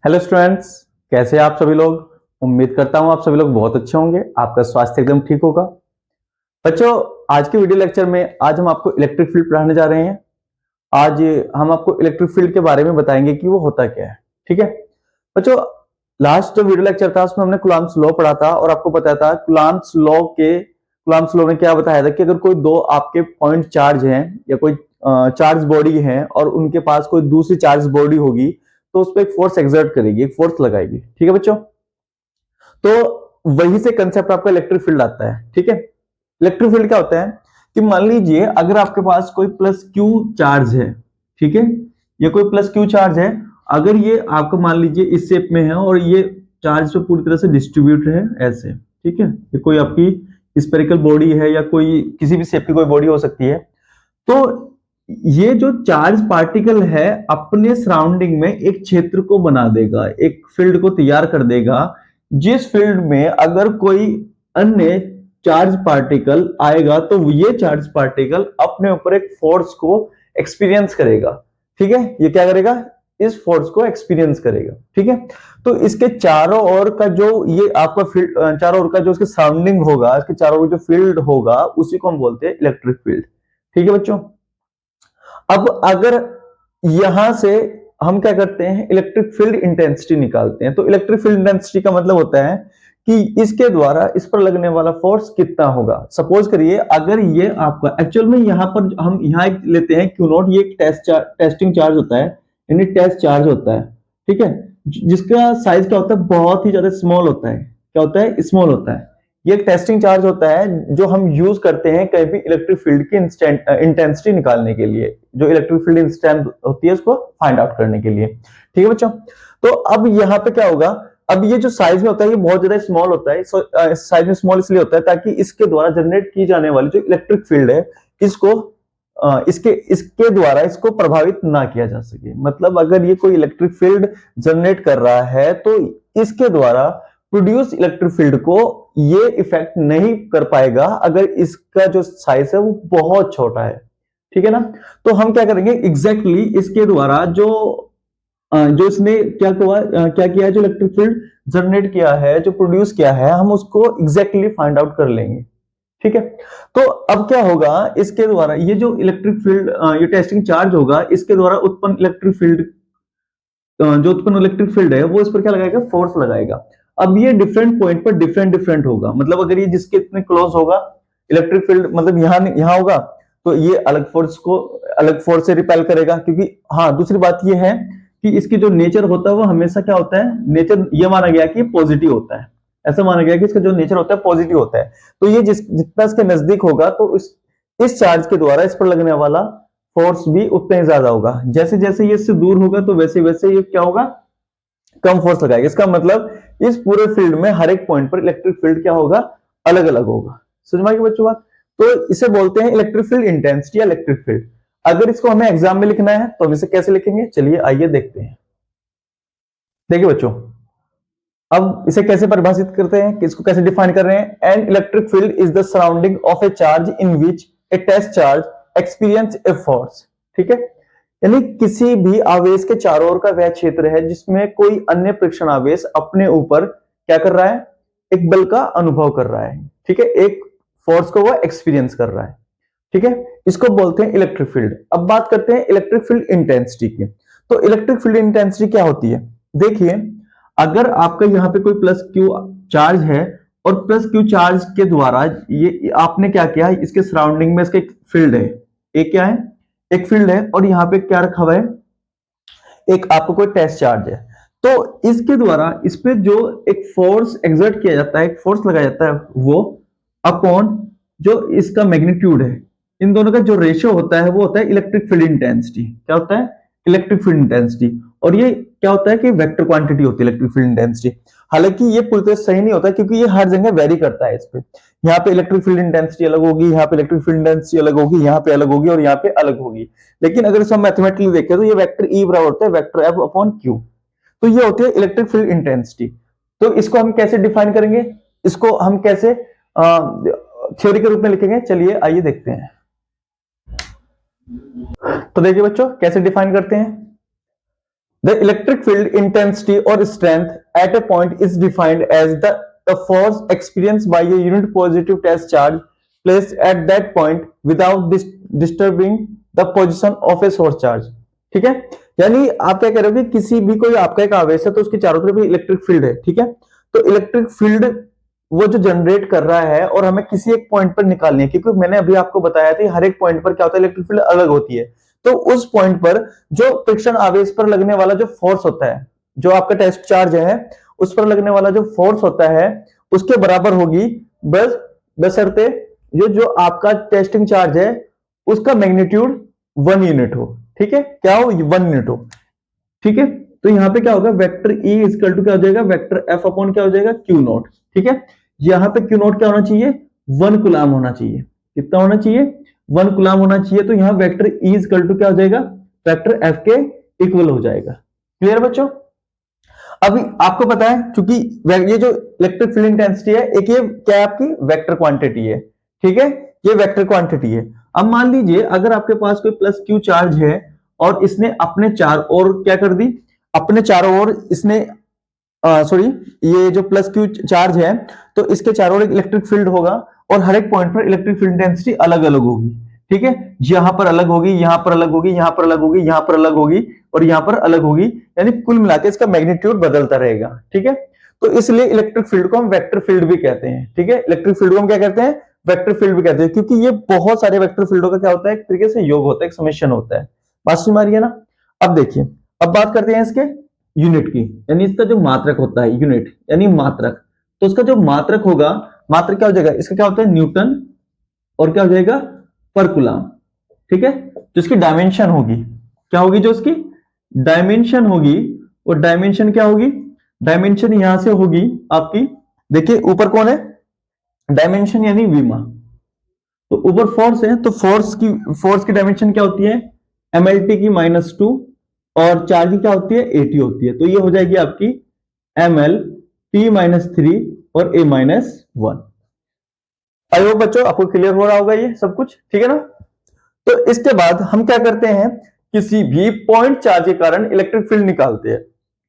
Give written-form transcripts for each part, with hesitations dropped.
Hello students, कैसे हैं आप सभी लोग। उम्मीद करता हूं आप सभी लोग बहुत अच्छे होंगे, आपका स्वास्थ्य एकदम ठीक होगा। बच्चों, आज के वीडियो लेक्चर में आज हम आपको इलेक्ट्रिक फील्ड पढ़ाने जा रहे हैं। आज हम आपको इलेक्ट्रिक फील्ड के बारे में बताएंगे कि वो होता क्या है। ठीक है बच्चों, लास्ट जो वीडियो लेक्चर था उसमें हमने कूलम्ब्स लॉ पढ़ा था और आपको बताया था कूलम्ब्स लॉ में क्या बताया था कि अगर कोई दो आपके पॉइंट चार्ज हैं या कोई चार्ज बॉडी है और उनके पास कोई दूसरी चार्ज बॉडी होगी तो उस पर एक फोर्स एक्सर्ट करेगी, एक फोर्स लगाएगी। ठीक है बच्चों, तो वही से कंसेप्ट आपका इलेक्ट्रिक फील्ड आता है। ठीक है, इलेक्ट्रिक फील्ड क्या होता है कि मान लीजिए अगर आपके पास कोई प्लस क्यू चार्ज है, ठीक है, ये कोई प्लस क्यू चार्ज है, अगर ये आपको मान लीजिए इस शेप में है और ये चार्ज पे पूरी तरह से डिस्ट्रीब्यूट है ऐसे। ठीक है, ये कोई आपकी स्फेरिकल बॉडी है या कोई किसी भी शेप की कोई बॉडी हो सकती है। तो ये जो चार्ज पार्टिकल है अपने सराउंडिंग में एक क्षेत्र को बना देगा, एक फील्ड को तैयार कर देगा, जिस फील्ड में अगर कोई अन्य चार्ज पार्टिकल आएगा तो ये चार्ज पार्टिकल अपने ऊपर एक फोर्स को एक्सपीरियंस करेगा। ठीक है, ये क्या करेगा, इस फोर्स को एक्सपीरियंस करेगा। ठीक है, तो इसके चारों ओर का जो ये आपका फील्ड, चारों ओर का जो इसके सराउंडिंग होगा, इसके चारों ओर जो फील्ड होगा उसी को हम बोलते हैं इलेक्ट्रिक फील्ड। ठीक है बच्चों, अब अगर यहां से हम क्या करते हैं, इलेक्ट्रिक फील्ड इंटेंसिटी निकालते हैं। तो इलेक्ट्रिक फील्ड इंटेंसिटी का मतलब होता है कि इसके द्वारा इस पर लगने वाला फोर्स कितना होगा। सपोज करिए अगर ये आपका एक्चुअल में यहां पर हम यहां एक लेते हैं क्यू नॉट, ये एक टेस्टिंग चार्ज होता है, यानी टेस्ट चार्ज होता है। ठीक है, जिसका साइज क्या होता है, बहुत ही ज्यादा स्मॉल होता है। क्या होता है, स्मॉल होता है। ये एक टेस्टिंग चार्ज होता है जो हम यूज करते हैं कहीं भी इलेक्ट्रिक फील्ड की इंटेंसिटी निकालने के लिए, जो इलेक्ट्रिक फील्ड इंस्टेंट होती है उसको फाइंड आउट करने के लिए। ठीक है बच्चों, तो अब यहाँ पे क्या होगा, अब ये जो साइज में होता है ये बहुत ज्यादा स्मॉल होता है। साइज में स्मॉल इसलिए होता है ताकि इसके द्वारा जनरेट की जाने वाली जो इलेक्ट्रिक फील्ड है इसको इसके इसके द्वारा इसको प्रभावित ना किया जा सके। मतलब अगर ये कोई इलेक्ट्रिक फील्ड जनरेट कर रहा है तो इसके द्वारा प्रोड्यूस इलेक्ट्रिक फील्ड को ये इफेक्ट नहीं कर पाएगा अगर इसका जो साइज है वो बहुत छोटा है। ठीक है ना, तो हम क्या करेंगे, एग्जैक्टली इसके द्वारा जो इसने क्या किया है, जो इलेक्ट्रिक फील्ड जनरेट किया है, जो प्रोड्यूस किया है, हम उसको एग्जैक्टली फाइंड आउट कर लेंगे। ठीक है, तो अब क्या होगा, इसके द्वारा ये जो इलेक्ट्रिक फील्ड, ये टेस्टिंग चार्ज होगा, इसके द्वारा उत्पन्न इलेक्ट्रिक फील्ड, जो उत्पन्न इलेक्ट्रिक फील्ड है वो इस पर क्या लगाएगा, फोर्स लगाएगा। अब ये डिफरेंट पॉइंट पर डिफरेंट डिफरेंट होगा। मतलब अगर ये जिसके इतने क्लोज होगा इलेक्ट्रिक फील्ड, मतलब यहां होगा तो ये अलग फोर्स से रिपेल करेगा। क्योंकि हाँ, दूसरी बात ये है कि इसकी जो नेचर होता है वो हमेशा क्या होता है, नेचर ये माना गया कि पॉजिटिव होता है। ऐसा माना गया कि इसका जो नेचर होता है पॉजिटिव होता है। तो ये जितना इसके नजदीक होगा तो इस चार्ज के द्वारा इस पर लगने वाला फोर्स भी उतना ही ज्यादा होगा। जैसे जैसे ये इससे दूर होगा तो वैसे वैसे ये क्या होगा, कम फोर्स लगाएगा। इसका मतलब इस पूरे फील्ड में हर एक पॉइंट पर इलेक्ट्रिक फील्ड क्या होगा, अलग अलग होगा। समझ में आई बच्चों बात। तो इसे बोलते हैं इलेक्ट्रिक फील्ड इंटेंसिटी या इलेक्ट्रिक फील्ड। अगर इसको हमें एग्जाम में लिखना है तो हम इसे कैसे लिखेंगे, चलिए आइए देखते हैं। देखिए बच्चों, अब इसे कैसे परिभाषित करते हैं, कि इसको कैसे डिफाइन कर रहे हैं। An electric field is the surrounding of a charge in which a test charge experience a force. ठीक है, यानी किसी भी आवेश के चारों ओर का वह क्षेत्र है जिसमें कोई अन्य परीक्षण आवेश अपने ऊपर क्या कर रहा है, एक बल का अनुभव कर रहा है। ठीक है, एक फोर्स को वह एक्सपीरियंस कर रहा है। ठीक है, इसको बोलते हैं इलेक्ट्रिक फील्ड। अब बात करते हैं इलेक्ट्रिक फील्ड इंटेंसिटी की। तो इलेक्ट्रिक फील्ड इंटेंसिटी क्या होती है, देखिए अगर आपका यहाँ पे कोई प्लस क्यू चार्ज है और प्लस क्यू चार्ज के द्वारा ये आपने क्या किया है, इसके सराउंडिंग में इसका एक फील्ड है, एक क्या है, एक फील्ड है, और यहाँ पे क्या रखा हुआ है, एक आपको कोई टेस्ट चार्ज है। तो इसके द्वारा इस पे जो एक फोर्स एक्सर्ट किया जाता है, एक फोर्स लगाया जाता है, वो अपॉन जो इसका मैग्नीट्यूड है, इन दोनों का जो रेशियो होता है वो होता है इलेक्ट्रिक फील्ड इंटेंसिटी। क्या होता है, इलेक्ट्रिक फील्ड इंटेंसिटी। और ये क्या होता है कि वेक्टर क्वांटिटी होती है इलेक्ट्रिक फील्ड इंटेंसिटी। हालांकि ये पूरी तरह सही नहीं होता क्योंकि ये हर जगह वेरी करता है। इस पे यहाँ पे इलेक्ट्रिक फील्ड इंटेंसिटी अलग होगी, यहाँ पे इलेक्ट्रिक फील्ड इंटेंसिटी अलग होगी, यहाँ पे अलग होगी और यहाँ पे अलग होगी। लेकिन अगर इसे हम मैथमेटिकली देखें तो ये वेक्टर ई बराबर होता है वेक्टर एफ अपॉन क्यू। तो ये होती है इलेक्ट्रिक फील्ड इंटेंसिटी। तो इसको हम कैसे डिफाइन करेंगे, इसको हम कैसे थ्योरी के रूप में लिखेंगे, चलिए आइए देखते हैं। तो देखिए बच्चों कैसे डिफाइन करते हैं। The electric field intensity or strength at a point is defined as the force experienced by a unit positive test charge placed at that point without disturbing the position of a source charge. ठीक है, यानी आप क्या कह रहे हो कि किसी भी कोई आपका एक आवेश है तो उसके चारों तरफ इलेक्ट्रिक फील्ड है, ठीक है, तो इलेक्ट्रिक फील्ड वो जो जनरेट कर रहा है और हमें किसी एक पॉइंट पर निकालनी है, क्योंकि मैंने अभी आपको बताया था हर एक पॉइंट पर क्या होता है, इलेक्ट्रिक फील्ड अलग होती है। तो उस पॉइंट पर जो फ्रिक्शन आवेश पर लगने वाला जो फोर्स होता है, जो आपका टेस्ट चार्ज है उस पर लगने वाला जो फोर्स होता है उसके बराबर होगी, बस बशर्ते ये जो आपका टेस्टिंग चार्ज है उसका मैग्नीट्यूड 1 यूनिट हो। ठीक है, क्या हो, 1 यूनिट हो। ठीक है, तो यहां पे क्या होगा, वेक्टर E इक्वल टू क्या हो जाएगा, वेक्टर F अपॉन क्या हो जाएगा, क्यू नॉट। ठीक है, यहां पे क्यू नॉट क्या होना चाहिए, 1 कूलाम होना चाहिए। कितना होना चाहिए, 1 कूलाम होना चाहिए। तो यहां वेक्टर E इक्वल टू क्या हो जाएगा, वेक्टर F के इक्वल हो जाएगा। क्लियर बच्चों? अभी आपको पता है क्योंकि ये जो इलेक्ट्रिक फील्ड इंटेंसिटी है, एक ये क्या है आपकी वेक्टर क्वांटिटी है। ठीक है, ये वेक्टर क्वांटिटी है। अब मान लीजिए अगर आपके पास कोई प्लस क्यू चार्ज है और इसने अपने चार और क्या कर दी, अपने चारों ओर इसने सॉरी, ये जो प्लस क्यू चार्ज है तो इसके चारों ओर इलेक्ट्रिक फील्ड होगा और हर एक पॉइंट पर इलेक्ट्रिक फील्ड इंटेंसिटी अलग अलग होगी। ठीक है, यहां पर अलग होगी, यहां पर अलग होगी, यहां पर अलग होगी, यहां पर अलग होगी और यहां पर अलग होगी, यानी कुल मिलाकर इसका मैग्नीट्यूड बदलता रहेगा। ठीक है, तो इसलिए इलेक्ट्रिक फील्ड को हम वेक्टर फील्ड भी कहते हैं। ठीक है, इलेक्ट्रिक फील्ड को हम क्या कहते हैं, वेक्टर फील्ड भी कहते हैं, क्योंकि ये बहुत सारे वेक्टर फील्डों का क्या होता है, एक तरीके से योग होता है, एक समेशन होता है। बात समझ में आ रही है ना? अब देखिए, अब बात करते हैं इसके यूनिट की, यानी इसका जो मात्रक होता है, यूनिट यानी मात्रक, तो उसका जो मात्रक होगा, मात्रक क्या हो जाएगा, इसका क्या होता है, न्यूटन और क्या हो जाएगा, पर कूलाम। ठीक है, तो इसकी डायमेंशन होगी, क्या होगी, जो इसकी डायमेंशन होगी, और डायमेंशन क्या होगी, डायमेंशन यहां से होगी आपकी, देखिए ऊपर कौन है, डायमेंशन यानी विमा, तो ऊपर फोर्स है, तो फोर्स की डायमेंशन क्या होती है, mlt की -2 और चार्ज की क्या होती है, at होती है। तो ये हो जाएगी आपकी ml t-3 और a-1। आई होप बच्चों आपको क्लियर हो रहा होगा ये सब कुछ, ठीक है ना? तो इसके बाद हम क्या करते हैं, किसी भी पॉइंट चार्ज के कारण इलेक्ट्रिक फील्ड निकालते हैं।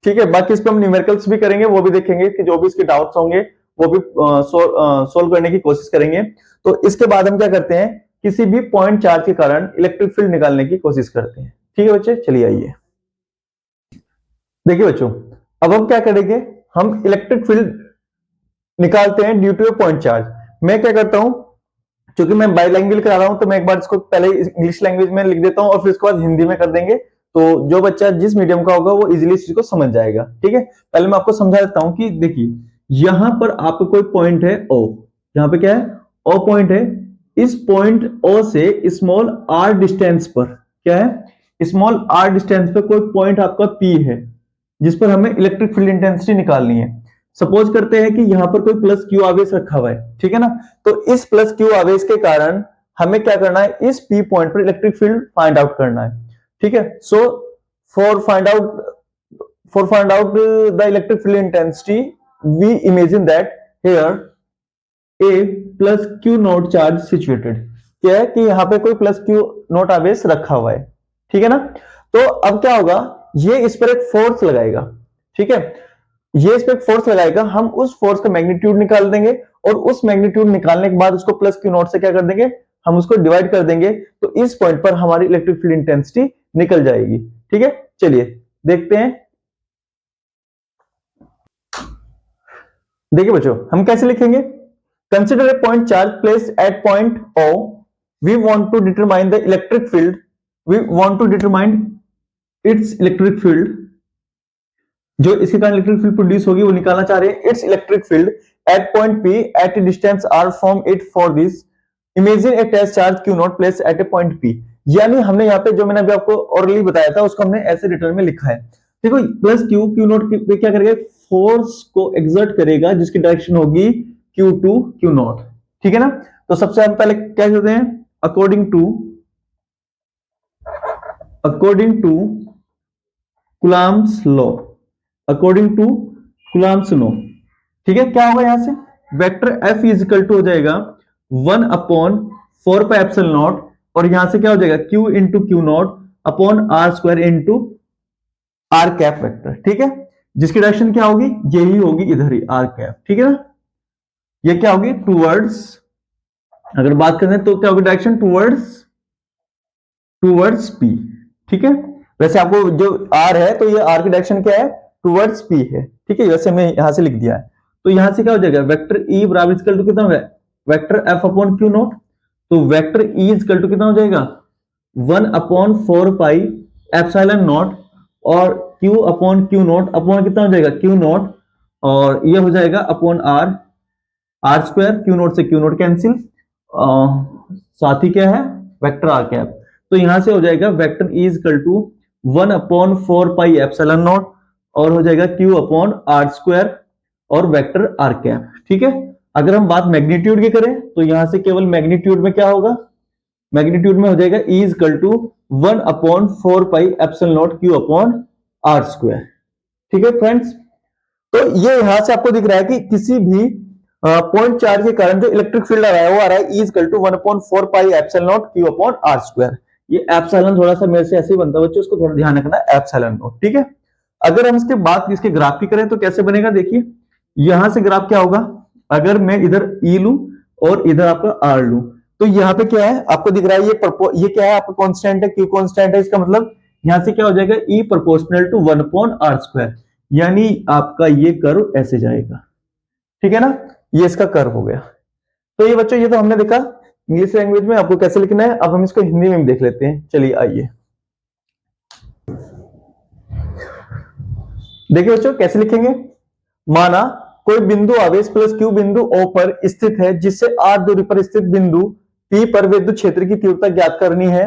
ठीक है, बाकी इस पे हम न्यूमेरिकल्स भी करेंगे, वो भी देखेंगे कि जो भी इसके डाउट्स होंगे वो भी सोल्व करने की कोशिश करेंगे। तो इसके बाद हम क्या करते हैं, किसी भी पॉइंट चार्ज के कारण इलेक्ट्रिक फील्ड निकालने की कोशिश करते हैं। ठीक है बच्चे, चलिए आइए देखिए बच्चों, अब हम क्या करेंगे, हम इलेक्ट्रिक फील्ड निकालते हैं ड्यू टू पॉइंट चार्ज। मैं क्या करता हूं, क्योंकि मैं बाइलैंग्वेज करा रहा हूं, तो मैं एक बार इसको पहले इंग्लिश लैंग्वेज में लिख देता हूं और फिर उसके बाद हिंदी में कर देंगे, तो जो बच्चा जिस मीडियम का होगा वो इजीली इस चीज को समझ जाएगा। ठीक है, पहले मैं आपको समझा देता हूं कि देखिए यहां पर आपका कोई पॉइंट है O, यहां पे क्या है, O पॉइंट है। इस पॉइंट O से स्मॉल r डिस्टेंस पर क्या है, स्मॉल r डिस्टेंस पर कोई पॉइंट आपका P है जिस पर हमें इलेक्ट्रिक फील्ड इंटेंसिटी निकालनी है। सपोज करते हैं कि यहां पर कोई प्लस क्यू आवेश रखा हुआ है, ठीक है ना, तो इस प्लस क्यू आवेश के कारण हमें क्या करना है, इस पी पॉइंट पर इलेक्ट्रिक फील्ड फाइंड आउट करना है। ठीक है, so for find out the electric field intensity we imagine that here a plus Q naught charge situated, क्या है कि यहां पे कोई प्लस क्यू नोट आवेश रखा हुआ है। ठीक है ना, तो अब क्या होगा, ये इस पर एक फोर्स लगाएगा। ठीक है, ये इस पे एक फोर्स लगाएगा, हम उस फोर्स का मैग्नीट्यूड निकाल देंगे और उस मैग्नीट्यूड निकालने के बाद उसको प्लस क्यू नॉट से क्या कर देंगे, हम उसको डिवाइड कर देंगे, तो इस पॉइंट पर हमारी इलेक्ट्रिक फील्ड इंटेंसिटी निकल जाएगी। ठीक है, चलिए देखते हैं। देखिए बच्चों, हम कैसे लिखेंगे, consider a point charge placed at point O, we want to determine the electric field, we want to determine its electric field, जो इसके कारण इलेक्ट्रिक फील्ड प्रोड्यूस होगी वो निकालना चाह रहे हैं। Its electric field at point P at distance r from it, for this imagine a test charge Q naught placed at a point P। यानी हमने यहाँ पे जो मैंने अभी आपको ऑरली बताया था उसको हमने ऐसे रिटर्न में लिखा है। देखो प्लस Q नॉट पे क्या करेगा, फोर्स को एक्सर्ट करेगा जिसकी डायरेक्शन होगी Q2 Q नॉट। ठीक है ना, तो सबसे हम पहले क्या करते हैं, according to Coulomb's law, according to Coulomb's law. ठीक है, क्या होगा यहां से, vector F is equal to हो जाएगा 1/4πε0, और यहां से क्या हो जाएगा Q into Q naught upon R square into R cap vector, ठीक है, जिसकी डायरेक्शन क्या होगी, यही होगी, इधर ही आर कैप, ठीक है ना। ये क्या होगी, टूवर्ड्स, अगर बात करें तो क्या होगी डायरेक्शन, टूवर्ड्स टूवर्ड्स पी, ठीक है। वैसे आपको जो आर है तो ये आर की डायरेक्शन क्या है, टूवर्ड्स पी है, ठीक है, वैसे हमने यहां से लिख दिया है। तो यहां से क्या हो जाएगा, वेक्टर ई बराबर इक्वल टू कितना हो गया, vector F upon Q naught. तो वेक्टर ई इक्वल टू कितना हो जाएगा, 1/4 पाई एप्सिलॉन नॉट, और Q upon Q naught upon कितना हो जाएगा, क्यू नॉट, और ये हो जाएगा upon R, R square, Q not से क्यू नॉट कैंसिल, साथ ही क्या है, वेक्टर आर कैप। तो यहां से हो जाएगा vector E equal to 1/4 pi epsilon naught, और हो जाएगा क्यू अपॉन आर स्क्वायर और वेक्टर आर कैप, ठीक है। अगर हम बात मैग्नीट्यूड की करें तो यहां से केवल मैग्नीट्यूड में क्या होगा, मैग्नीट्यूड में हो जाएगा E equal to 1/4 pi epsilon not Q upon R square, ठीक है फ्रेंड्स। तो ये यहां से आपको दिख रहा है कि किसी भी पॉइंट चार्ज के कारण जो इलेक्ट्रिक फील्ड आ रहा है वो आ रहा है E equal to 1/4 pi epsilon not Q upon R square. ये एप्सिलॉन थोड़ा सा मेरे से ऐसे ही बनता है बच्चों, उसको थोड़ा ध्यान रखना, एप्सिलॉन नॉट, ठीक है। अगर हम इसके बाद इसके ग्राफ की करें तो कैसे बनेगा, देखिए यहां से ग्राफ क्या होगा, अगर मैं इधर E लूं और इधर आपका R लूं, तो यहाँ पे क्या है आपको दिख रहा है, ये क्या है आपका कांस्टेंट है, क्यू कांस्टेंट है, इसका मतलब यहां से क्या हो जाएगा, E proportional to 1/r square, यानी आपका ये कर्व ऐसे जाएगा, ठीक है ना, ये इसका कर्व हो गया। तो ये बच्चों ये तो हमने देखा इंग्लिश लैंग्वेज में आपको कैसे लिखना है, अब हम इसको हिंदी में भी देख लेते हैं, चलिए आइए। देखिए बच्चों कैसे लिखेंगे, माना कोई बिंदु आवेश प्लस क्यू बिंदु O पर स्थित है, जिससे r दूरी पर स्थित बिंदु P पर विद्युत क्षेत्र की तीव्रता ज्ञात करनी है।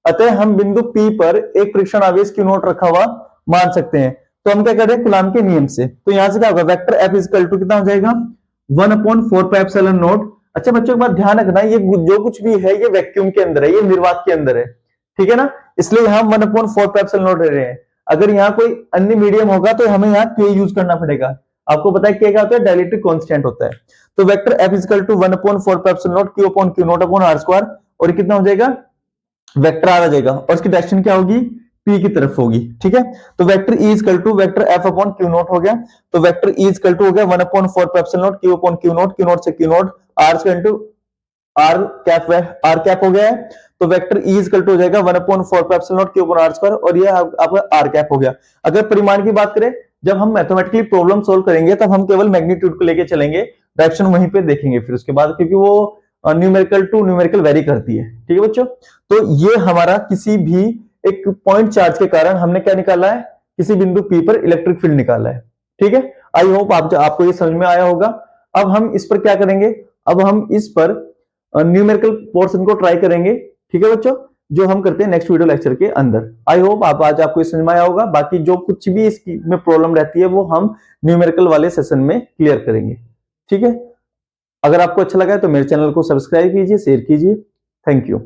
अतः हम बिंदु P पर एक परीक्षण आवेश Q नोट रखा हुआ मान सकते हैं। तो हम क्या कर रहे हैं, कूलॉम के नियम से, तो यहां से क्या होगा, वेक्टर F इक्वल टू कितना हो जाएगा, 1/4 पाई एप्सिलॉन नॉट। अच्छा बच्चों एक बात ध्यान रखना, ये जो कुछ भी है ये वैक्यूम के अंदर है, ये निर्वात के अंदर है, ठीक है ना, इसलिए यहां 1/4 पाई एप्सिलॉन नॉट रह रहे हैं। अगर यहाँ कोई अन्य मीडियम होगा तो हमें यहाँ के यूज करना पड़ेगा। आपको पता है क्या होता है, डाइलेक्ट्रिक कांस्टेंट होता है। तो vector F equal to 1/4 pi epsilon not Q upon Q naught upon R square, और कितना हो जाएगा, वेक्टर आर आ जाएगा, और इसकी डायरेक्शन क्या होगी, P की तरफ होगी, ठीक है। तो vector E equal to vector F upon Q naught हो गया। तो वेक्टर E इक्वल टू हो गया 1/4 pi epsilon not Q upon Q not से Q not, R square into R cap हो गया है। तो वेक्टर E इक्वल टू हो जाएगा 1/4 pi epsilon not Q upon R square, और ये आपका आर कैप हो गया। अगर परिमाण की बात करें, जब हम मैथमेटिकली प्रॉब्लम सोल्व करेंगे तब हम केवल मैग्नीट्यूड को लेके चलेंगे, डायरेक्शन वहीं पे देखेंगे फिर उसके बाद, क्योंकि वो न्यूमेरिकल टू न्यूमेरिकल वेरी करती है, ठीक है बच्चों। तो ये हमारा किसी भी एक पॉइंट चार्ज के कारण हमने क्या निकाला है, किसी बिंदु P पर इलेक्ट्रिक फील्ड निकाला है, ठीक है। आई होप आपको ये समझ में आया होगा। अब हम इस पर क्या करेंगे, अब हम इस पर न्यूमेरिकल पोर्शन को ट्राई करेंगे, ठीक है बच्चों, जो हम करते हैं नेक्स्ट वीडियो लेक्चर के अंदर। आई होप आज आपको समझ में आया होगा। बाकी जो कुछ भी इसकी में प्रॉब्लम रहती है वो हम न्यूमेरिकल वाले सेशन में क्लियर करेंगे, ठीक है। अगर आपको अच्छा लगा है तो मेरे चैनल को सब्सक्राइब कीजिए, शेयर कीजिए। Thank you.